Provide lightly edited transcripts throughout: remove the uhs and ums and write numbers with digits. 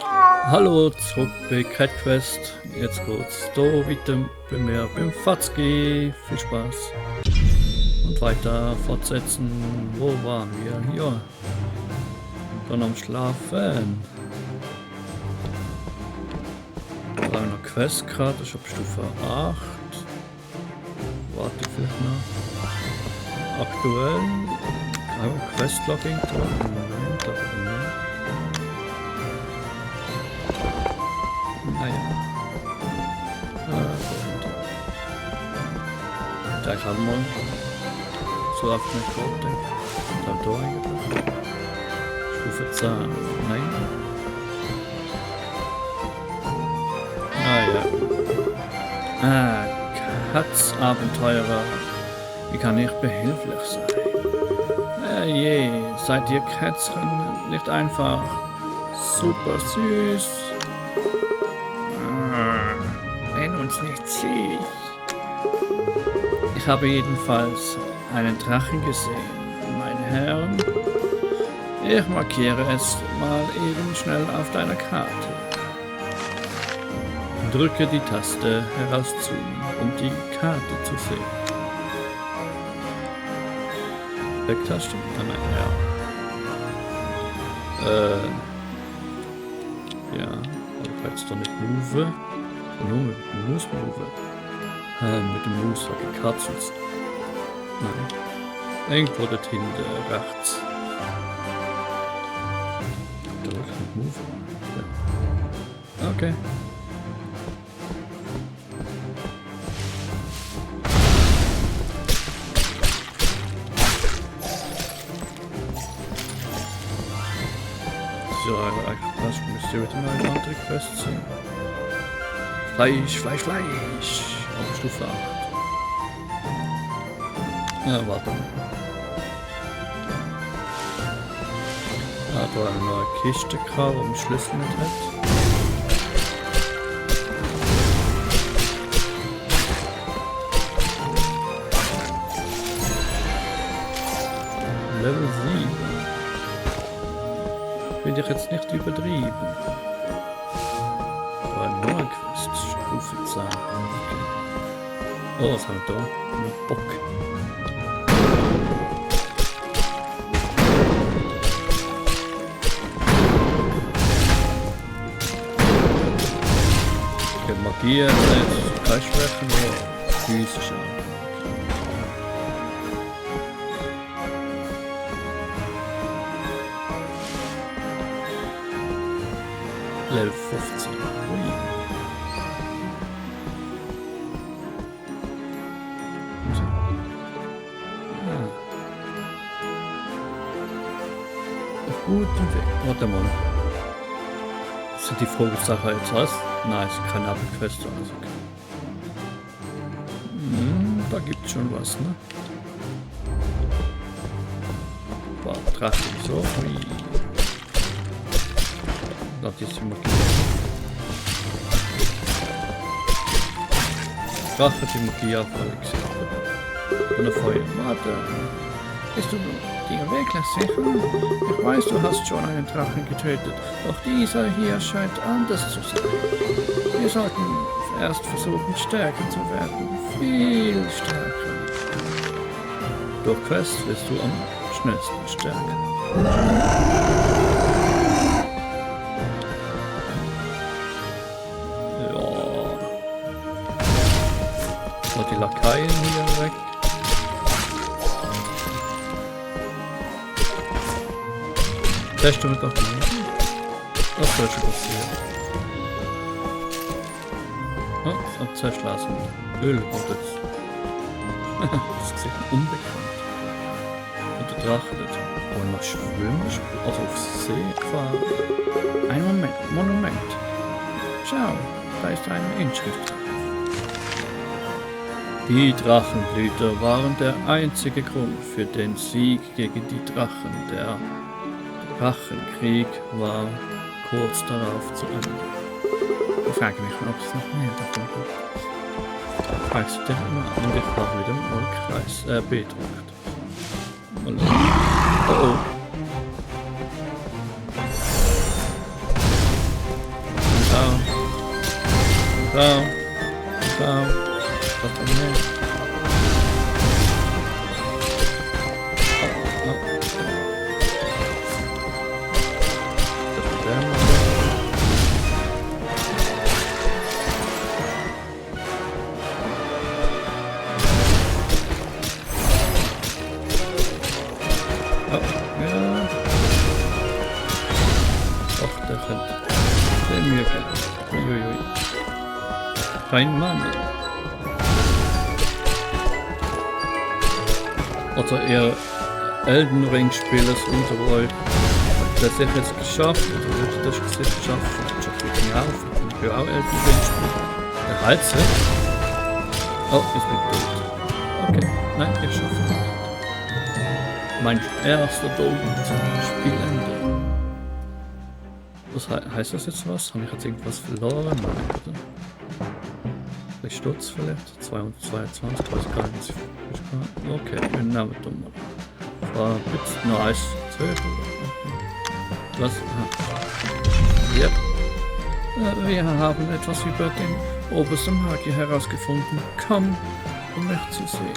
Hallo, zurück bei Cat Quest. Jetzt geht's da weiter bei mir beim Fatzki. Viel Spaß. Und weiter fortsetzen. Wo waren wir? Hier. Dann am Schlafen. Bei einer Quest gerade. Ich habe Stufe 8. Warte vielleicht noch. Aktuell. Quest-Logging. Moment, aber nicht. Naja. Gleich haben wir so auf den Quote. Dann durchgebracht. Stufe 10. Nein. Naja. Katzabenteurer. Wie kann ich behilflich sein? Je, seid ihr Kätzchen nicht einfach super süß? Nenn uns nicht süß. Ich habe jedenfalls einen Drachen gesehen, meine Herren. Ich markiere es mal eben schnell auf deiner Karte. Drücke die Taste herauszoomen, um die Karte zu sehen. Backtaste? Nein, ja. Ja, aber jetzt doch nicht Move. Nur mit dem Mouse Move. Mit dem Mouse habe ich Katzens. Nein. Irgendwo dort hinten rechts. Da mit Move. Ja. Okay. So, das müsst ihr mit dem neuen Antrieb festziehen. Fleisch. Auf Stufe 8. Ja, warte mal. Da eine neue Kiste gehabt, wo man Schlüssel mit hat. Level 7. Bin ich jetzt nicht übertrieben. Da eine neue Quest. Stufe 10. Okay. Oh, was haben wir da? Ein Bock. Okay, Magie nicht. Kreisschwächen, nur physisch auch. Level 15. Ui. Auf gutem Weg. Warte mal. Sind die Vogelsache jetzt was? Nein, es ist keine Abquest. Also okay. Da gibt es schon was, ne? War Drache so. Ui. Das ist die Magie. Drache die Magie auf alle gesehen. Und ein Feuer. Warte. Bist du dir wirklich sicher? Ich weiß, du hast schon einen Drachen getötet. Doch dieser hier scheint anders zu sein. Wir sollten erst versuchen, stärker zu werden. Viel stärker. Durch Quest wirst du am schnellsten stärker. Die Lakaien hier weg. Testen wir doch mal. Was soll schon passieren? Oh, es hat zerschlagen. Öl kommt jetzt. Das sieht unbekannt. Und der Drache dort. Oh, noch schwimmen? Also auf See fahren. Ein Monument. Schau, da ist eine Inschrift. Die Drachenblüter waren der einzige Grund für den Sieg gegen die Drachen. Der Drachenkrieg war kurz darauf zu Ende. Ich frage mich, ob es noch mehr davon gibt. Fragst du dich immer an und ich war wieder im Kreis bedruckt. Oh oh. Oh, ja. Och, der könnte mir gehen. Uiuiui. Kein Mann. Oder eher Elden Ring Spielers Unterwald. Das hat jetzt geschafft, oder würde das jetzt geschafft, schon viel mehr auf. Ich will auch Elden Ring spielen. Der Hals, oh, jetzt bin ich tot. Okay, nein, ich schaffe es nicht. Mein erster Tod zum Spielende. Was heißt das jetzt was? Habe ich jetzt irgendwas verloren? Nein, oder? Ich Sturz vielleicht? 222, weiß gar nicht, was ich okay, wir nehmen es mal. War jetzt noch 1, 12 oder? Was? Ja. Wir haben etwas über den obersten Magier herausgefunden. Komm, um mich zu sehen.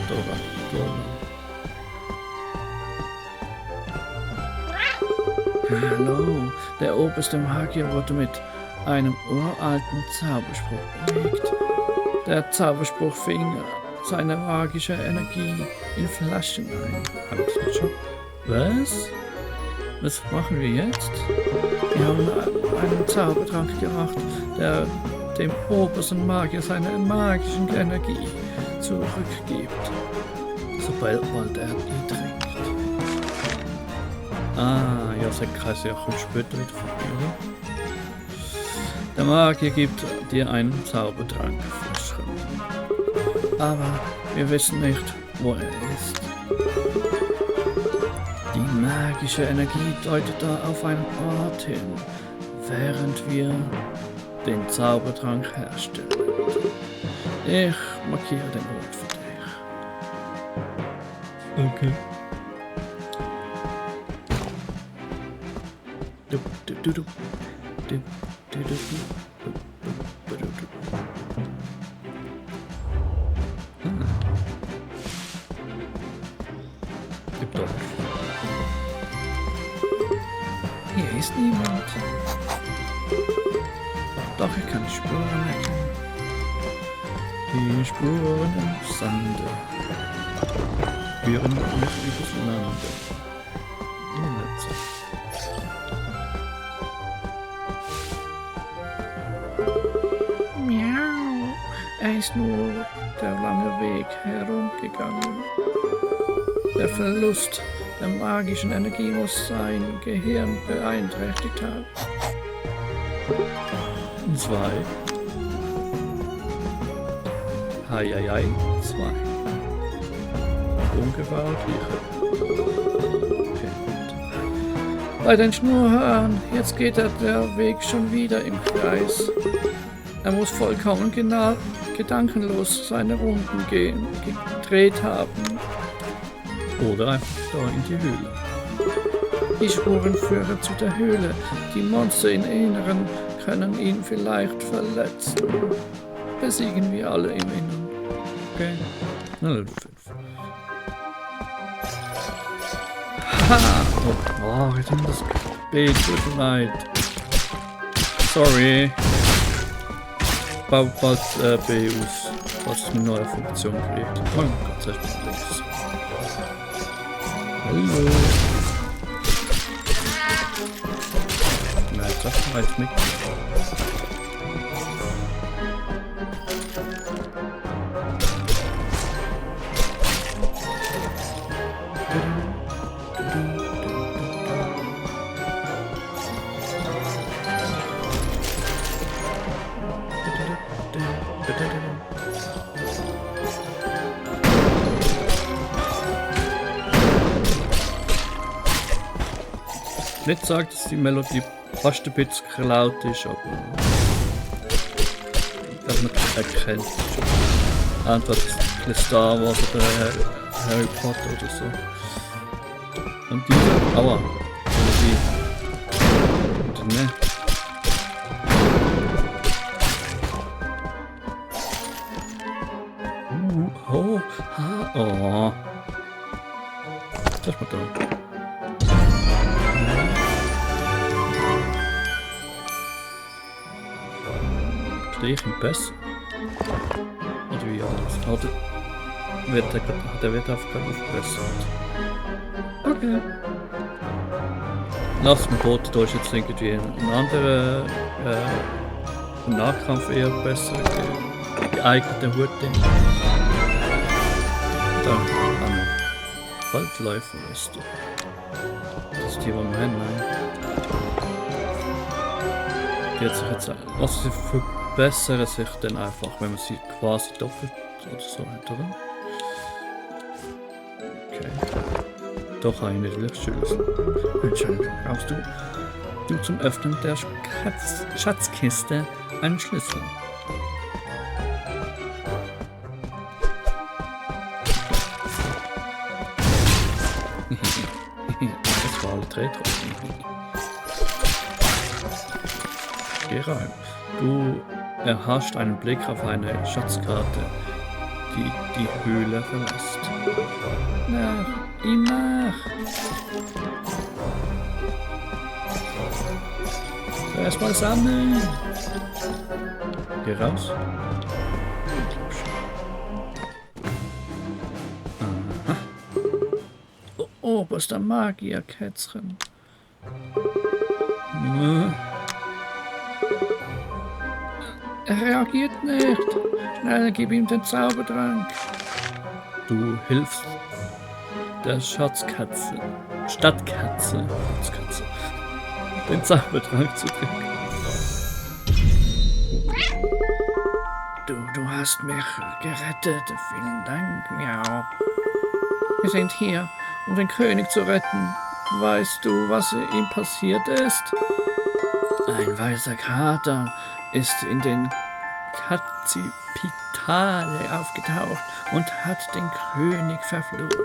Dora. Hallo, der oberste Magier wurde mit einem uralten Zauberspruch belegt. Der Zauberspruch fing seine magische Energie in Flaschen ein. Was? Was machen wir jetzt? Wir haben einen Zaubertrank gemacht, der dem obersten Magier seine magische Energie zurückgibt, sobald er die trinkt. Ah, ja, Sekreise ja kommt später wieder vorbei, oder? Der Magier gibt dir einen Zaubertrank versprochen. Aber wir wissen nicht, wo er ist. Die magische Energie deutet da auf einen Ort hin, während wir den Zaubertrank herstellen. Ich markiere den Ort für dich. Okay. Gibt doch. Hier ist niemand. Doch, ich kann die Spuren erkennen. Die Spuren im Sande führen mich übers Lande. Miau. Er ist nur der lange Weg herumgegangen. Der Verlust der magischen Energie muss sein Gehirn beeinträchtigt haben. 2. Heieiei, 2. Umgebaut, okay. Bei den Schnurhaaren, jetzt geht der Weg schon wieder im Kreis. Er muss vollkommen gedankenlos seine Runden gedreht haben. Oder einfach da in die Höhle. Die Spuren führen zu der Höhle. Die Monster im Inneren können ihn vielleicht verletzen. Besiegen wir alle im Inneren. Okay. Na, Level 5. Haha! Oh, ich nehme das Bild. Tut mir leid. Sorry. Baut bald B aus, was eine neue Funktion kriegt. Oh Gott, sei Dank. Hallo. Nein, das war jetzt nicht. Nicht sagt, dass die Melodie fast ein bisschen laut ist, aber dass man erkennt. Entweder das Star Wars oder Harry Potter oder so. Und diese, aua, Melodie. Und ne. Oh, oh. Das mal da. Ich ihn besser. Oder wie anders. Oder hat der Wetter aufgebessert. Okay. Nach dem Boot, da ist jetzt irgendwie ein anderer Nahkampf eher besser geeigneter Hut. Da haben wir Waldläufer ist. Das ist die, die wir haben, nein. Die hat sich jetzt, also sie verbessern sich dann einfach, wenn man sie quasi doppelt oder so hat, oder? Okay. Doch habe ich nicht Lichtschüssel. Anscheinend brauchst du zum Öffnen der Schatzkiste einen Schlüssel. Das war alle drei getroffen. Geh rein. Du erhascht einen Blick auf eine Schatzkarte, die die Höhle verlässt. Nach, ihm nach! Erstmal sammeln! Geh raus. Aha. Oh, oberster Magierkätzchen. Er reagiert nicht. Schnell, gib ihm den Zaubertrank. Du hilfst der Stadtkatze, den Zaubertrank zu trinken. Du hast mich gerettet. Vielen Dank, Miau. Wir sind hier, um den König zu retten. Weißt du, was ihm passiert ist? Ein weißer Kater ist in den Kazipitale aufgetaucht und hat den König verflucht.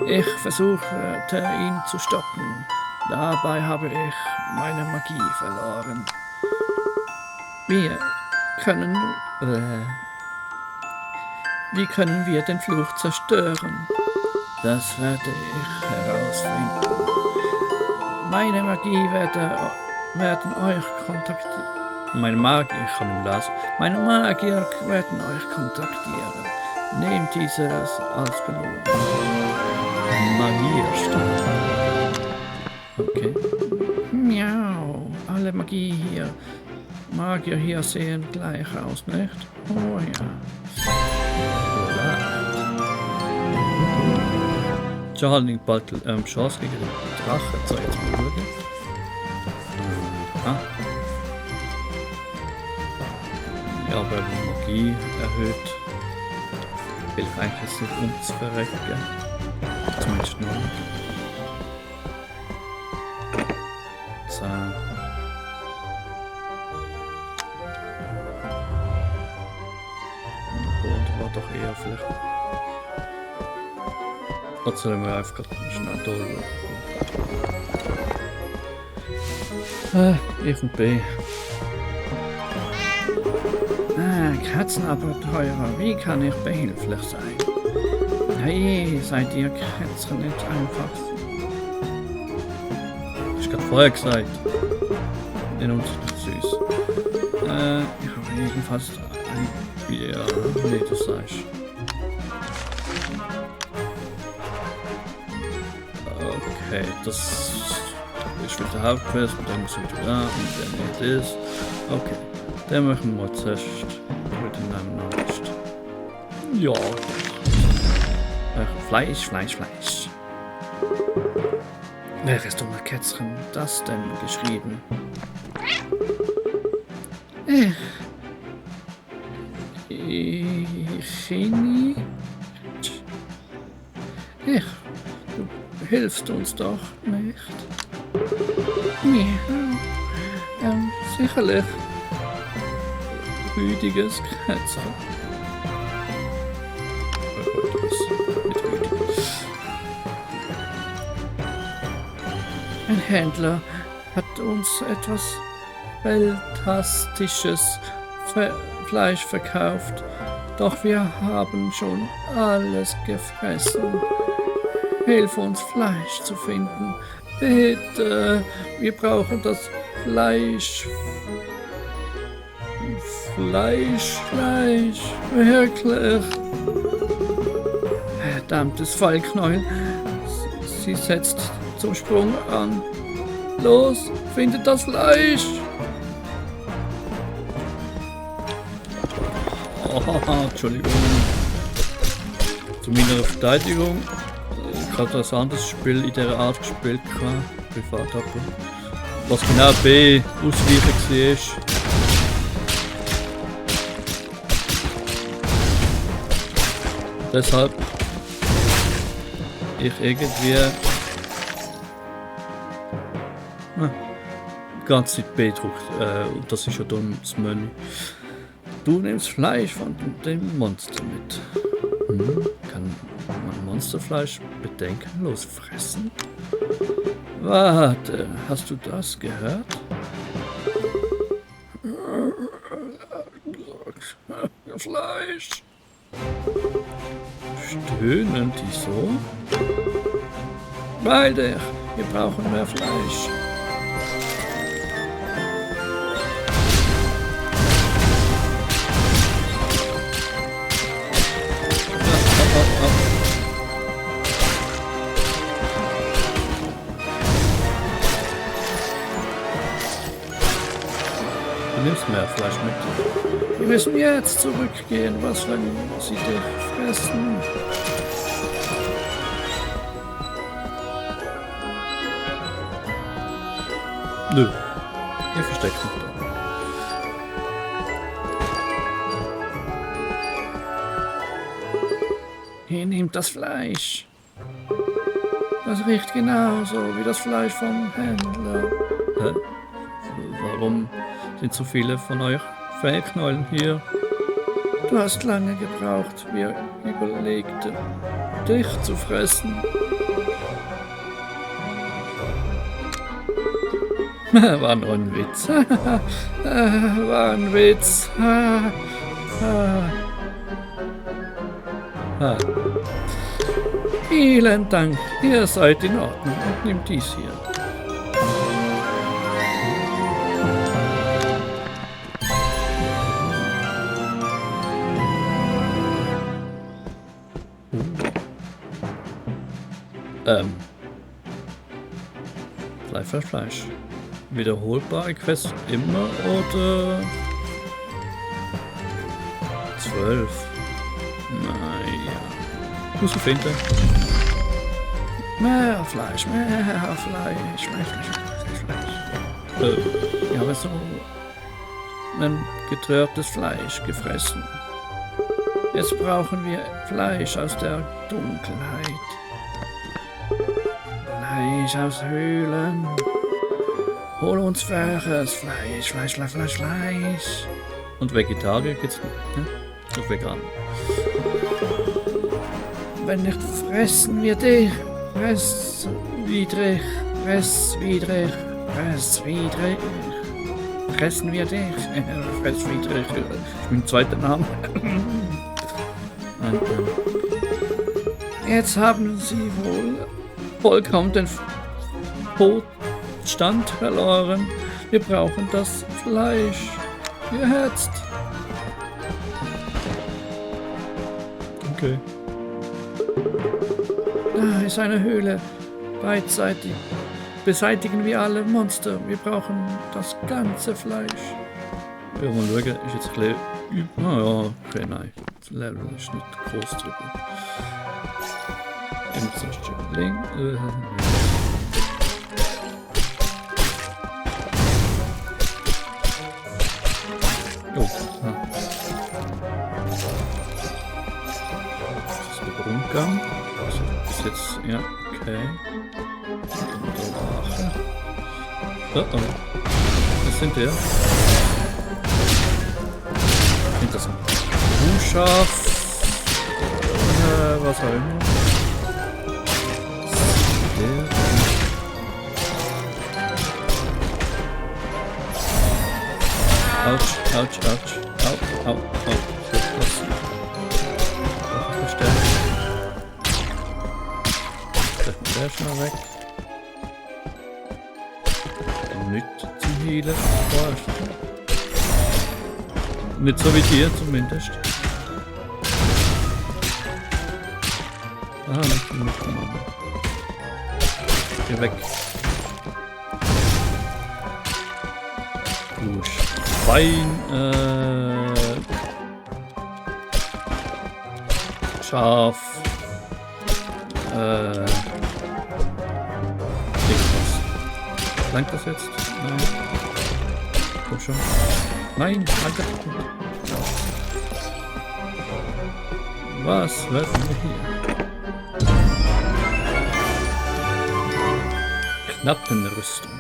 Ich versuchte, ihn zu stoppen. Dabei habe ich meine Magie verloren. Wie können wir den Fluch zerstören? Das werde ich herausfinden. Meine Magie werden euch kontaktieren. Meine Magier werden euch kontaktieren. Nehmt dieses als Belohnung. Magierstab. Okay. Miau. Alle Magier hier sehen gleich aus, nicht? Oh ja. Charlie bald Chance gegen den Drachen. So, jetzt mal schauen. Ja, aber Magie erhöht. Will ich eigentlich nicht uns verrecken. Zumindest nur. So. Und war doch eher vielleicht. Jetzt sollen wir einfach schnell durch. F und B. Katzenabenteurer, wie kann ich behilflich sein? Hey, seid ihr Kätzchen nicht einfach? Ich hab vorher gesagt. Den uns nicht süß. Ich habe jedenfalls ein Bier. Nee, das sagst. Okay, das ist wieder der Hauptquest, und dann müssen wir da und dann nicht das. Okay, dann machen wir zuerst mit dem Namen noch nicht. Ja. Fleisch. Welches dumme Kätzchen das denn geschrieben? Chini? Du hilfst uns doch nicht. Ja, sicherlich. Rüdiges Kätzchen. Ein Händler hat uns etwas fantastisches Fleisch verkauft, doch wir haben schon alles gefressen. Hilf uns, Fleisch zu finden. Bitte, wir brauchen das Fleisch. Fleisch, wirklich. verdammtes Fallknäuel. Sie setzt zum Sprung an. Los, findet das Fleisch! Oh, Entschuldigung. Zu meiner Verteidigung. Ich habe ein anderes Spiel in dieser Art gespielt, privat aber. Was genau B ausweichen war. Deshalb ich irgendwie die ganze Zeit B drückt. Und das ist ja dann das Menü. Du nimmst Fleisch von dem Monster mit. Kann man Monsterfleisch bedenkenlos fressen? Warte, hast du das gehört? Fleisch. Stöhnen die so? Beide, wir brauchen mehr Fleisch. Du nimmst mehr Fleisch mit. Wir müssen jetzt zurückgehen. Was, wenn sie dich fressen? Nö. Ihr versteckt mich da. Ihr nehmt das Fleisch. Das riecht genauso wie das Fleisch vom Händler. Hä? Warum sind so viele von euch Fellknäulen hier? Du hast lange gebraucht, wir überlegten, dich zu fressen. War nur ein Witz. War ein Witz. Vielen Dank, ihr seid in Ordnung und nehmt dies hier. Fleisch. Wiederholbare Quest immer oder 12? Naja. Muss ich finden. Mehr Fleisch. Ich habe so ein getrörtes Fleisch gefressen. Jetzt brauchen wir Fleisch aus der Dunkelheit. Fleisch aus Höhlen. Hol uns frisches Fleisch. Und Vegetarier gibt's nicht, ne? Und vegan. Wenn nicht, fressen wir dich. Fresswidrig. Fressen wir dich. Fresswidrig. Das ist mein zweiter Name. Jetzt haben sie wohl vollkommen den Stand verloren. Wir brauchen das Fleisch. Jetzt. Okay. Da ist eine Höhle. Beidseitig. Beseitigen wir alle Monster. Wir brauchen das ganze Fleisch. Ja, mal schauen. Ist jetzt ein bisschen... Ah ja, okay, nein. Das Level ist nicht groß drüber. Oh, das ist der Rundgang. Also bis jetzt, ja, okay. Oh. Was sind der? Sind das ein Kuhschaf? Was auch immer. Autsch. Au. So, was? Verstärkt. Der ist schon mal weg. Nicht zu heilen. Nicht so wie dir zumindest. Ah, nicht mitgenommen. Geh weg. Du Schwein, Schaf, irgendwas. Langt das jetzt? Nein. Komm schon. Nein, danke. Was werfen wir hier? Knappenrüstung.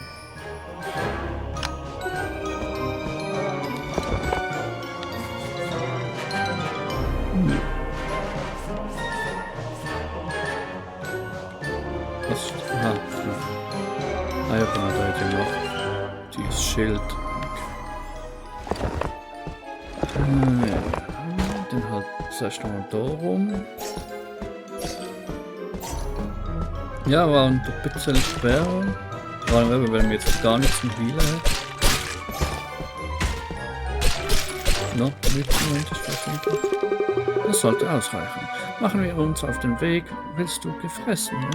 Was? Ah, ja, genau, da hätte ich noch dieses Schild. Okay. Den halt zuerst mal da rum. Ja, war ein bisschen schwer. Vor allem, wenn wir jetzt gar nichts zum Healen haben. No, Moment ist verständlich. Das sollte ausreichen. Machen wir uns auf den Weg. Willst du gefressen, ja?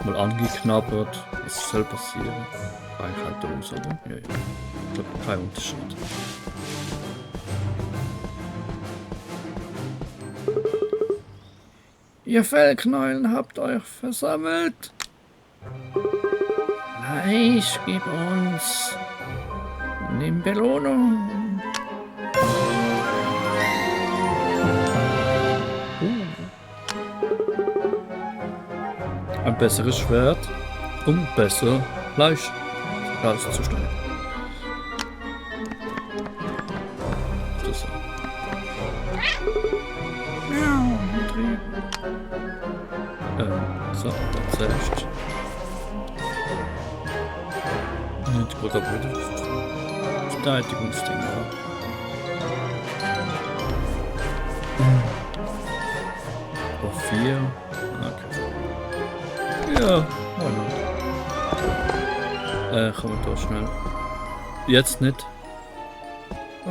Mal angeknabbert. Was soll passieren? Eigentlich halt Dose, oder? Ja, ja. Ich glaube, kein Unterschied. Ihr Fellknäulen habt euch versammelt. Gleich, gib uns. Nimm Belohnung. Ein besseres Schwert, um besser Fleisch rauszustellen. So, das zuerst. Nicht gut, aber wieder Verteidigungsding haben. Oh, 4. Okay. Ja, kommen wir da schnell. Jetzt nicht.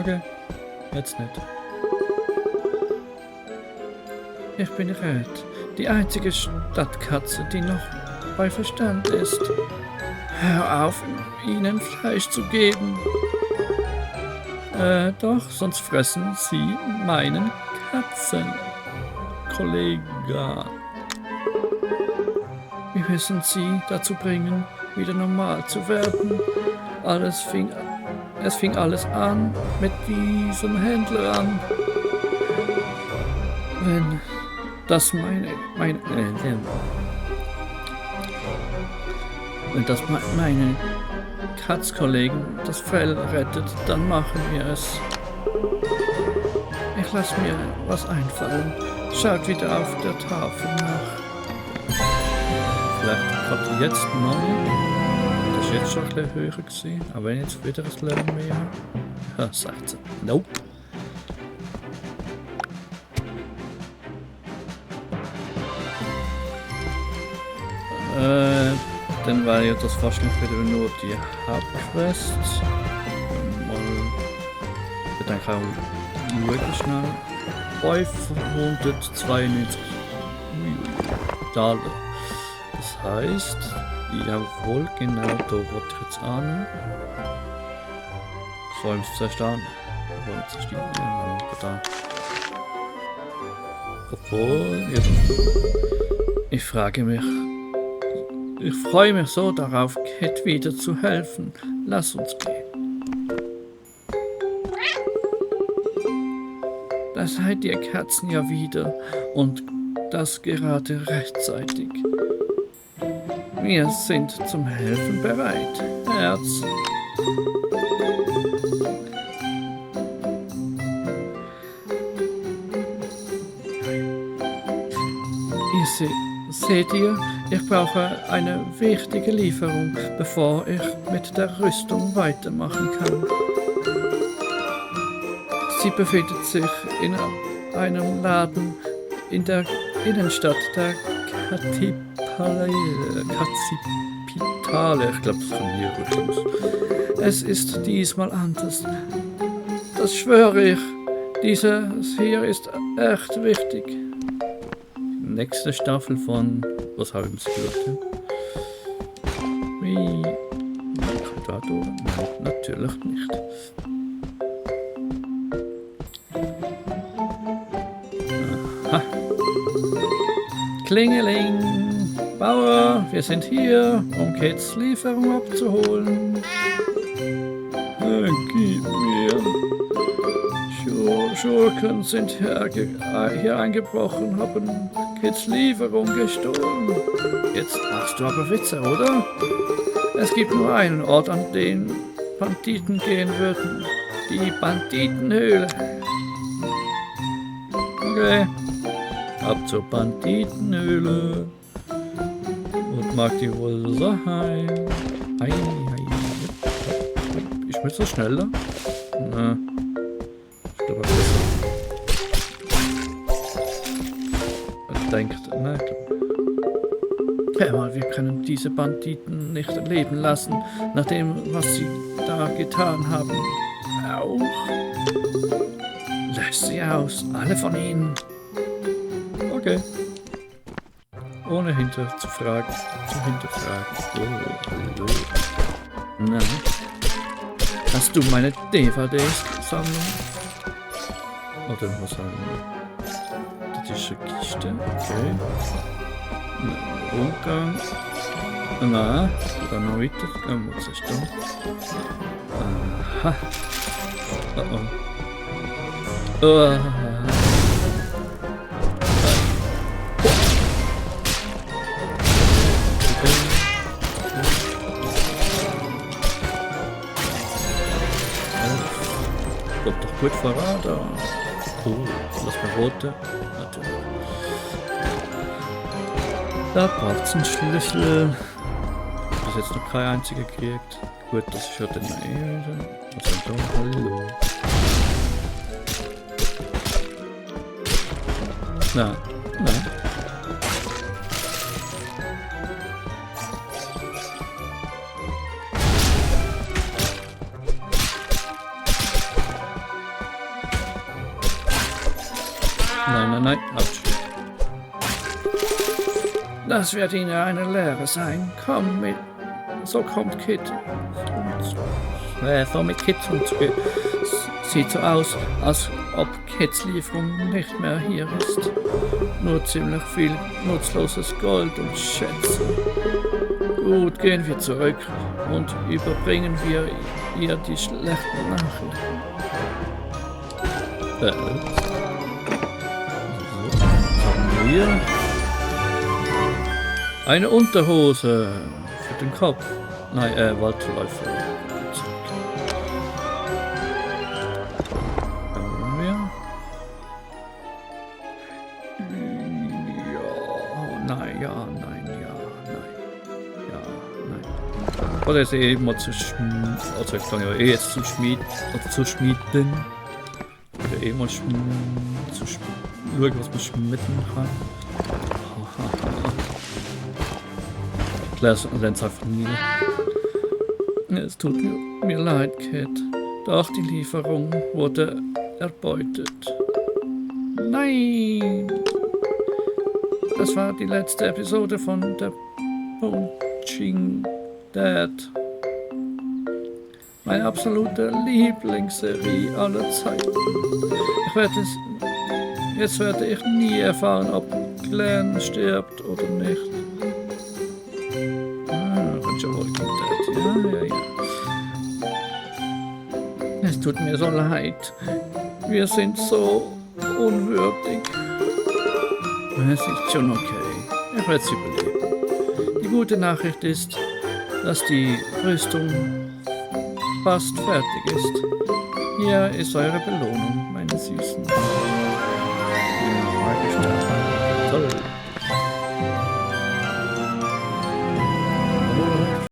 Okay, jetzt nicht. Ich bin Red, die einzige Stadtkatze, die noch bei Verstand ist. Hör auf, ihnen Fleisch zu geben. Doch, sonst fressen sie meinen Katzenkollegen. Wir müssen sie dazu bringen, wieder normal zu werden. Es fing alles an mit diesem Händler an. Wenn das meine Katzkollegen das Fell rettet, dann machen wir es. Ich lasse mir was einfallen. Schaut wieder auf der Tafel nach. Vielleicht kommt ihr jetzt noch nicht. Das ist jetzt schon ein bisschen höher gewesen. Aber wenn jetzt wieder ein Level mehr habe. 16. Nope. Dann war ja das fast nicht wieder nur die Hauptquest. Ich denke auch schauen schnell. 592 Dollar. Das heißt, jawohl, genau da wollte ich jetzt an. So, ich muss zuerst an. Obwohl, ja. Ich frage mich. Ich freue mich so darauf, Cat wieder zu helfen. Lass uns gehen. Da seid ihr Katzen ja wieder und das gerade rechtzeitig. Wir sind zum Helfen bereit. Herz. Seht ihr, ich brauche eine wichtige Lieferung, bevor ich mit der Rüstung weitermachen kann. Sie befindet sich in einem Laden in der Innenstadt der Katzipitale. Ich glaube, das kommt hier raus. Es ist diesmal anders. Das schwöre ich. Dieses hier ist echt wichtig. nächste Staffel von Was haben Sie gehört? Wie? Quadrator? Nein, natürlich nicht. Aha. Klingeling! Bauer, wir sind hier, um Kits Lieferung abzuholen. Gib mir. Schurken sind hier eingebrochen, haben Kits Lieferung gestohlen. Jetzt machst du aber Witze, oder? Es gibt nur einen Ort, an den Banditen gehen würden. Die Banditenhöhle. Okay. Ab zur Banditenhöhle. Und mag die wohl sein. Ich will so schneller. Na. Ich glaube besser. Ich denke, na, hör mal, wir können diese Banditen nicht leben lassen, nach dem, was sie da getan haben. Auch. Lösch sie aus, alle von ihnen. Okay. Ohne zu hinterfragen. Oh. Na. Hast du meine DVD-Sammlung? Oder was sagen wir? Das ist eine Kiste, okay. Rundgang. Na, dann noch weiter. Was ist da? Aha. Oh. Kommt doch gut voran da. Oh, was für rote? Natürlich. Da braucht es einen Schlüssel. Bis jetzt noch kein einziger gekriegt. Gut, das ist ja den Was ist da? Hallo. Na. Nein, Autsch. Das wird Ihnen eine Lehre sein. Komm mit. So kommt Kit. So mit Kit und sieht so aus, als ob Kits Lieferung nicht mehr hier ist. Nur ziemlich viel nutzloses Gold und Schätze. Gut, gehen wir zurück und überbringen wir ihr die schlechten Nachrichten. Hier. Eine Unterhose für den Kopf. Nein, Waldläufer. Oder ist immer zu schmieden, also ich kann ja jetzt zu schmieden, oder zu schmieden. Oder mal zu schauen, was man schmieden kann. Ich lerne es einfach nie. Es tut mir leid, Kit. Doch die Lieferung wurde erbeutet. Nein! Das war die letzte Episode von der Punching Dad. Meine absolute Lieblingsserie aller Zeiten. Jetzt werde ich nie erfahren, ob Glenn stirbt oder nicht. Ja. Es tut mir so leid. Wir sind so unwürdig. Es ist schon okay. Ich werde es überleben. Die gute Nachricht ist, dass die Rüstung fast fertig ist. Hier ist eure Belohnung, meine Süßen.